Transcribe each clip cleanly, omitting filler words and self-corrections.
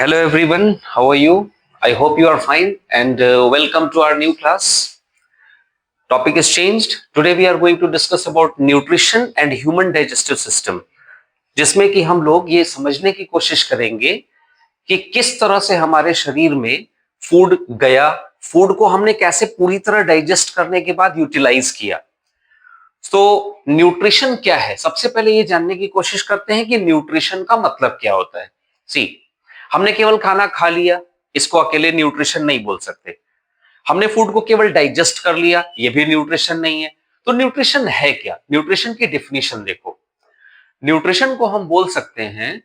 Hello everyone, how are you? I hope you are fine and welcome to our new class. Topic is changed. Today we are going to discuss about nutrition and human digestive system, जिसमें कि हम लोग ये समझने की कोशिश करेंगे कि किस तरह से हमारे शरीर में फूड गया, फूड को हमने कैसे पूरी तरह डाइजेस्ट करने के बाद यूटिलाइज किया। तो न्यूट्रिशन क्या है, सबसे पहले ये जानने की कोशिश करते हैं कि न्यूट्रिशन का मतलब क्या होता है। सी, हमने केवल खाना खा लिया, इसको अकेले न्यूट्रिशन नहीं बोल सकते। हमने फूड को केवल डाइजेस्ट कर लिया, ये भी न्यूट्रिशन नहीं है। तो न्यूट्रिशन है क्या? न्यूट्रिशन की डिफिनीशन देखो। न्यूट्रिशन को हम बोल सकते हैं,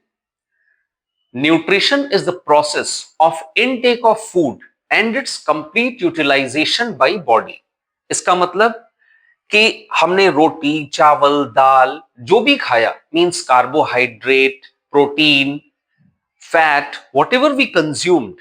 nutrition is the process of intake of food and its complete utilisation by body. इसका मतलब कि हमने रोटी, चावल, दाल जो भी खाया, means carbohydrate, protein, fat, whatever we consumed,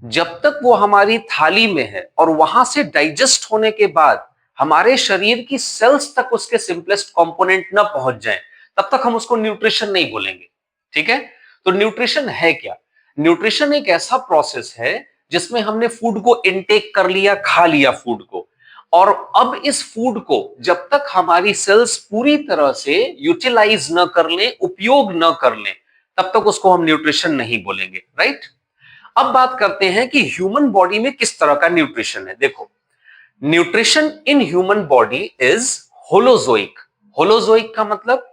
जब तक वो हमारी थाली में है और वहां से डाइजेस्ट होने के बाद हमारे शरीर की सेल्स तक उसके सिंपलेस्ट कंपोनेंट ना पहुंच जाए, तब तक हम उसको न्यूट्रिशन नहीं बोलेंगे। ठीक है? तो न्यूट्रिशन है क्या? न्यूट्रिशन एक ऐसा प्रोसेस है जिसमें हमने फूड को इनटेक कर लिया, खा लिया फूड को, और अब इस फूड को जब तक हमारी सेल्स पूरी तरह से यूटिलाइज न कर लें, उपयोग न कर लें, तब तक उसको हम न्यूट्रिशन नहीं बोलेंगे। राइट? अब बात करते हैं कि ह्यूमन बॉडी में किस तरह का न्यूट्रिशन है। देखो, nutrition in human body is holozoic. Holozoic का मतलब,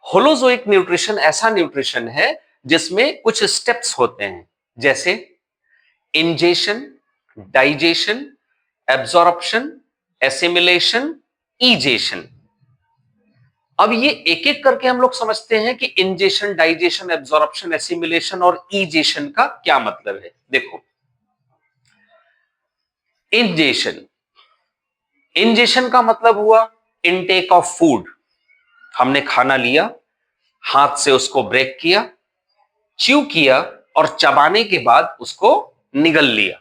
होलोजोइक न्यूट्रिशन ऐसा न्यूट्रिशन है जिसमें कुछ स्टेप्स होते हैं, जैसे इंजेशन, डाइजेशन, एब्जॉर्प्शन, एसिमिलेशन, ईजेशन। अब ये एक एक करके हम लोग समझते हैं कि इंजेशन, डाइजेशन, एब्जॉर्प्शन, एसिमिलेशन और ईजेशन का क्या मतलब है। देखो, इंजेशन, इंजेशन का मतलब हुआ इनटेक ऑफ फूड। हमने खाना लिया, हाथ से उसको ब्रेक किया, च्यू किया और चबाने के बाद उसको निगल लिया,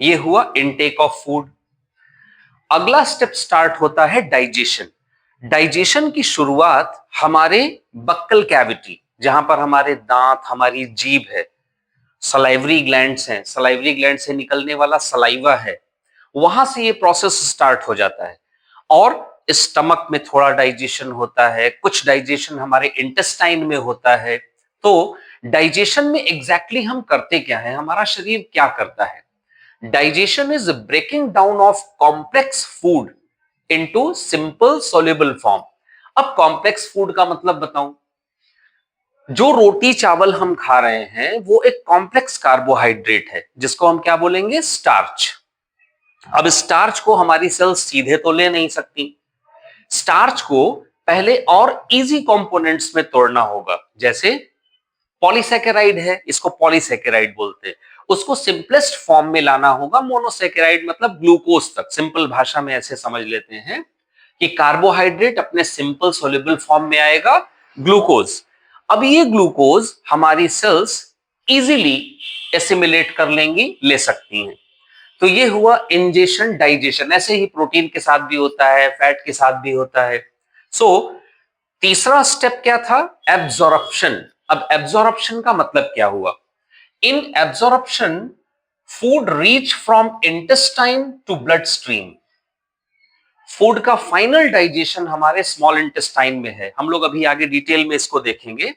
ये हुआ इनटेक ऑफ फूड। अगला स्टेप स्टार्ट होता है डाइजेशन। डाइजेशन की शुरुआत हमारे बक्कल कैविटी, जहां पर हमारे दांत, हमारी जीभ है, सलाइवरी ग्लैंड्स हैं, सलाइवरी ग्लैंड से निकलने वाला सलाइवा है, वहां से ये प्रोसेस स्टार्ट हो जाता है। और स्टमक में थोड़ा डाइजेशन होता है, कुछ डाइजेशन हमारे इंटेस्टाइन में होता है। तो डाइजेशन में एग्जैक्टली हम करते क्या है, हमारा शरीर क्या करता है? Digestion is breaking down of complex food into simple soluble form. अब कॉम्प्लेक्स फूड का मतलब बताऊं, जो रोटी चावल हम खा रहे हैं वो एक कॉम्प्लेक्स कार्बोहाइड्रेट है, जिसको हम क्या बोलेंगे? स्टार्च। अब स्टार्च को हमारी सेल्स सीधे तो ले नहीं सकती, स्टार्च को पहले और इजी कंपोनेंट्स में तोड़ना होगा। जैसे पॉलीसैकेराइड है, इसको पॉलीसैकेराइड बोलते हैं, उसको सिंपलेस्ट फॉर्म में लाना होगा, मोनोसैकेराइड मतलब ग्लूकोज तक। सिंपल भाषा में ऐसे समझ लेते हैं कि कार्बोहाइड्रेट अपने सिंपल सोल्यूबल फॉर्म में आएगा, ग्लूकोज। अब ये ग्लूकोज हमारी सेल्स इजीली एसिमिलेट कर लेंगी, ले सकती हैं। तो ये हुआ इंजेशन, डाइजेशन। ऐसे ही प्रोटीन के साथ भी होता है, फैट के साथ भी होता है। सो तीसरा स्टेप क्या था? एब्जॉर्प्शन। अब एब्जॉर्प्शन का मतलब क्या हुआ? In absorption food reach from intestine to blood stream. फूड का फाइनल डाइजेशन हमारे स्मॉल इंटेस्टाइन में है, हम लोग अभी आगे डिटेल में इसको देखेंगे।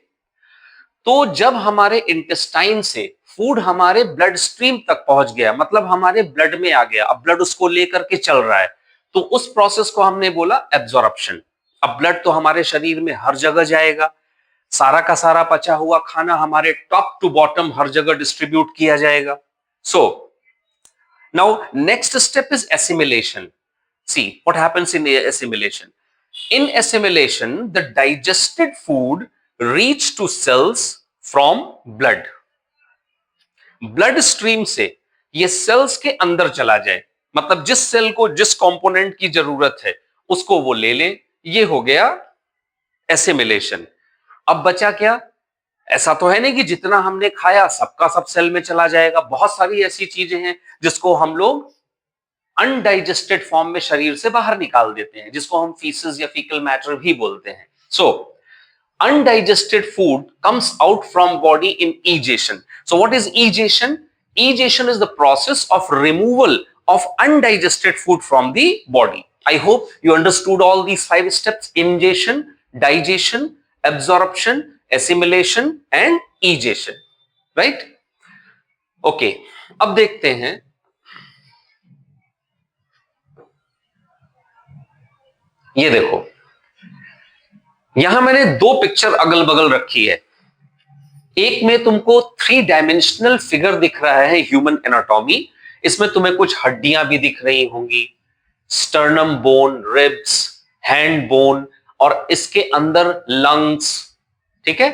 तो जब हमारे इंटेस्टाइन से फूड हमारे ब्लड स्ट्रीम तक पहुंच गया, मतलब हमारे ब्लड में आ गया, अब ब्लड उसको लेकर के चल रहा है, तो उस प्रोसेस को हमने बोला एब्जॉर्प्शन। अब ब्लड तो हमारे शरीर में हर जगह जाएगा, सारा का सारा पचा हुआ खाना हमारे टॉप टू बॉटम हर जगह डिस्ट्रीब्यूट किया जाएगा। So now next step is assimilation. See what happens in assimilation. In assimilation, the digested food reach to cells from blood. Blood stream से ये सेल्स के अंदर चला जाए, मतलब जिस सेल को जिस कंपोनेंट की जरूरत है उसको वो ले ले, ये हो गया एसिमिलेशन। अब बचा क्या? ऐसा तो है नहीं कि जितना हमने खाया सबका सब सेल में चला जाएगा। बहुत सारी ऐसी चीजें हैं जिसको हम लोग अनडाइजेस्टेड फॉर्म में शरीर से बाहर निकाल देते हैं, जिसको हम फीसेस या फीकल मैटर भी बोलते हैं। सो undigested food comes out from body in egestion. So what is egestion? Egestion is the process of removal of undigested food from the body. I hope you understood all these 5 steps: ingestion, digestion, absorption, assimilation and egestion, right? Okay, अब देखते हैं, ये देखो, यहां मैंने 2 picture अगल बगल रखी है। एक में तुमको 3 डायमेंशनल फिगर दिख रहा है, ह्यूमन एनाटॉमी। इसमें तुम्हें कुछ हड्डियां भी दिख रही होंगी, sternum bone, ribs, hand bone, और इसके अंदर लंग्स, ठीक है।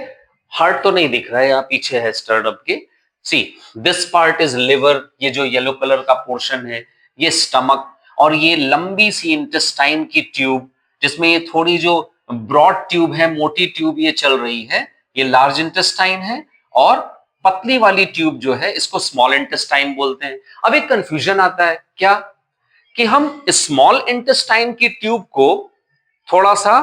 हार्ट तो नहीं दिख रहा है, यहां पीछे है स्टर्नम के। See this part is liver, ये जो येलो कलर का पोर्शन है ये स्टमक, और ये लंबी सी इंटेस्टाइन की ट्यूब, जिसमें ये थोड़ी जो ब्रॉड ट्यूब है, मोटी ट्यूब ये चल रही है, ये लार्ज इंटेस्टाइन है, और पतली वाली ट्यूब जो है इसको स्मॉल इंटेस्टाइन बोलते हैं। अब एक कंफ्यूजन आता है क्या, कि हम स्मॉल इंटेस्टाइन की ट्यूब को थोड़ा सा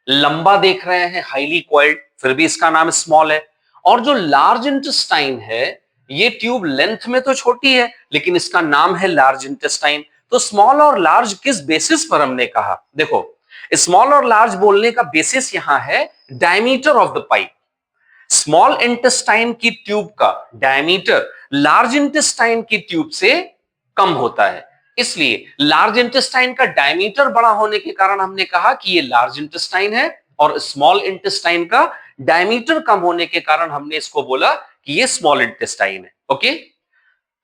लंबा देख रहे हैं, हाईली कॉइल्ड, फिर भी इसका नाम स्मॉल है, और जो लार्ज इंटेस्टाइन है ये ट्यूब लेंथ में तो छोटी है लेकिन इसका नाम है लार्ज इंटेस्टाइन। तो स्मॉल और लार्ज किस बेसिस पर हमने कहा, देखो स्मॉल और लार्ज बोलने का बेसिस यहां है diameter of the pipe. Small intestine की ट्यूब का डायमीटर लार्ज इंटेस्टाइन की ट्यूब से कम होता है, इसलिए लार्ज इंटेस्टाइन का डायमीटर बड़ा होने के कारण हमने कहा कि ये लार्ज इंटेस्टाइन है, और स्मॉल इंटेस्टाइन का डायमीटर कम होने के कारण हमने इसको बोला कि ये स्मॉल इंटेस्टाइन है। ओके,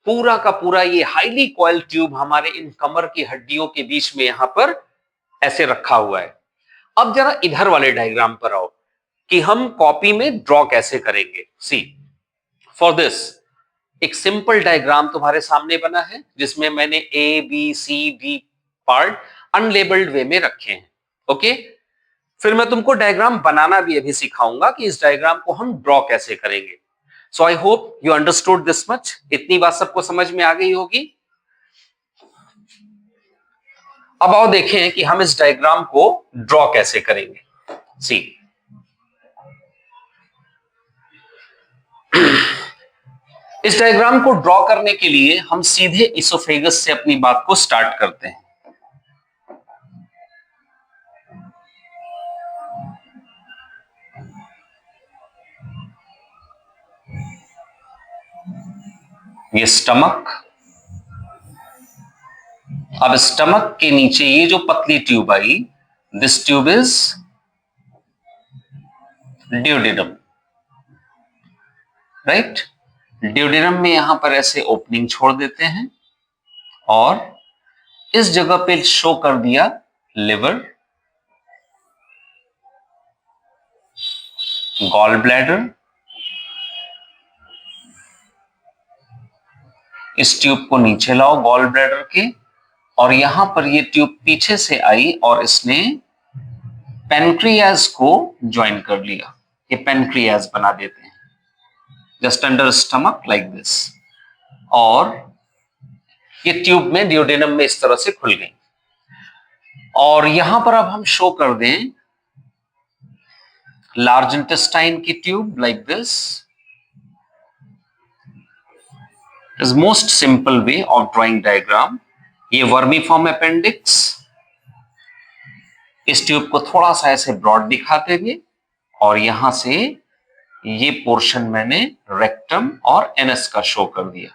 पूरा का पूरा ये हाईली कॉइल्ड ट्यूब हमारे इन कमर की हड्डियों के बीच में यहां पर ऐसे रखा हुआ है। अब जरा इधर वाले डायग्राम पर आओ कि हम कॉपी में ड्रॉ कैसे करेंगे। सी फॉर दिस एक सिंपल डायग्राम तुम्हारे सामने बना है, जिसमें मैंने A B C D part unlabelled way में रखे हैं। ओके, फिर मैं तुमको डायग्राम बनाना भी अभी सिखाऊंगा कि इस डायग्राम को हम ड्रॉ कैसे करेंगे। So I hope you understood this much. इतनी बात सबको समझ में आ गई होगी। अब आओ देखें कि हम इस डायग्राम को ड्रॉ कैसे करेंगे। सी इस डायग्राम को ड्रॉ करने के लिए हम सीधे इसोफेगस से अपनी बात को स्टार्ट करते हैं। ये स्टमक, अब स्टमक के नीचे ये जो पतली tube I, this tube is duodenum, right. Duodenum में यहां पर ऐसे ओपनिंग छोड़ देते हैं, और इस जगह पे शो कर दिया लिवर, गॉल ब्लैडर। इस ट्यूब को नीचे लाओ गॉल ब्लैडर के, और यहां पर ये ट्यूब पीछे से आई और इसने पेनक्रियाज को ज्वाइन कर लिया। ये पेनक्रियाज बना देते हैं just under stomach like this, और ये ट्यूब में ड्यूडेनम में इस तरह से खुल गई। और यहां पर अब हम शो कर दें लार्ज इंटेस्टाइन की tube like this is most simple way of drawing diagram. ये वर्मीफॉर्म अपेंडिक्स, इस ट्यूब को थोड़ा सा ऐसे ब्रॉड दिखाते हुए, और यहां से ये पोर्शन मैंने रेक्टम और एनस का शो कर दिया,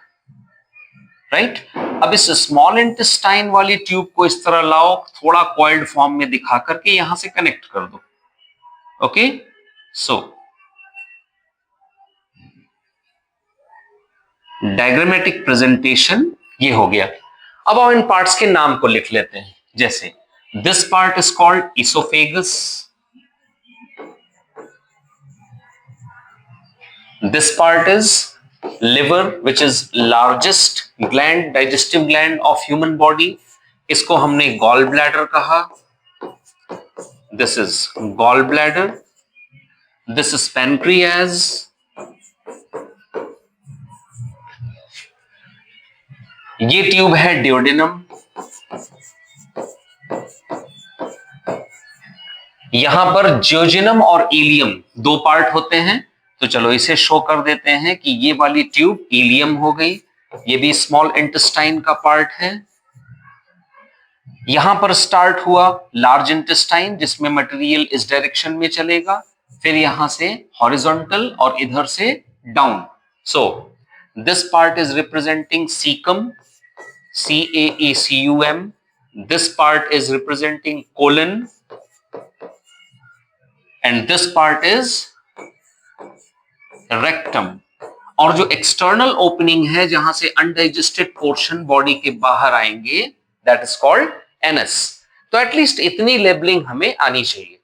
राइट। अब इस स्मॉल इंटेस्टाइन वाली ट्यूब को इस तरह लाओ, थोड़ा कॉइल्ड फॉर्म में दिखा करके यहां से कनेक्ट कर दो। ओके, सो डायग्रामेटिक प्रेजेंटेशन ये हो गया। अब हम इन पार्ट्स के नाम को लिख लेते हैं, जैसे this part is called oesophagus, this part is liver which is largest gland, digestive gland of human body, इसको हमने गॉल ब्लैडर कहा। This is gall bladder, this is pancreas, ये ट्यूब है ड्यूडेनम, यहां पर जियोजेनम और इलियम दो पार्ट होते हैं, तो चलो इसे शो कर देते हैं कि ये वाली ट्यूब इलियम हो गई, ये भी स्मॉल इंटेस्टाइन का पार्ट है। यहां पर स्टार्ट हुआ लार्ज इंटेस्टाइन जिसमें मटेरियल इस डायरेक्शन में चलेगा, फिर यहां से हॉरिजॉन्टल और इधर से down. So this part is representing caecum, CAECUM. This part is representing colon and this part is rectum. और जो एक्सटर्नल ओपनिंग है जहां से अनडाइजेस्टेड पोर्शन बॉडी के बाहर आएंगे, दैट इज कॉल्ड एनस। तो एटलीस्ट इतनी लेबलिंग हमें आनी चाहिए।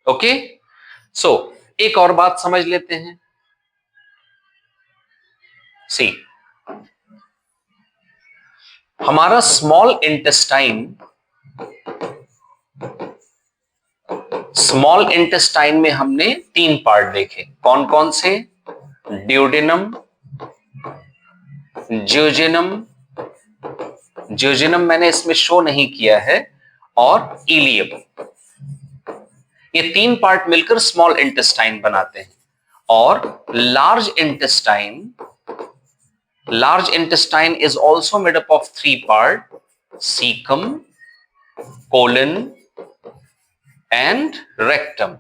ओके, सो एक और बात समझ लेते हैं। सी, हमारा स्मॉल इंटेस्टाइन में हमने 3 पार्ट देखे, कौन कौन से? ड्यूडेनम, जियोजेनम मैंने इसमें शो नहीं किया है, और इलियम। ये 3 पार्ट मिलकर स्मॉल इंटेस्टाइन बनाते हैं। और large intestine is also made up of 3 parts: cecum, colon and rectum.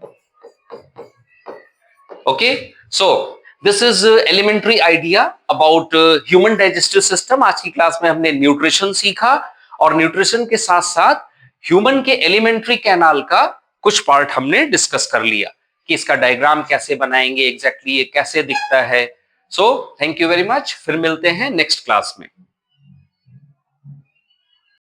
Okay, so this is elementary idea about human digestive system. आज की क्लास में हमने न्यूट्रिशन सीखा, और न्यूट्रिशन के साथ साथ ह्यूमन के एलिमेंट्री कैनाल का कुछ पार्ट हमने डिस्कस कर लिया कि इसका डायग्राम कैसे बनाएंगे, एग्जैक्टली ये कैसे दिखता है। So thank you very much, फिर मिलते हैं नेक्स्ट क्लास में।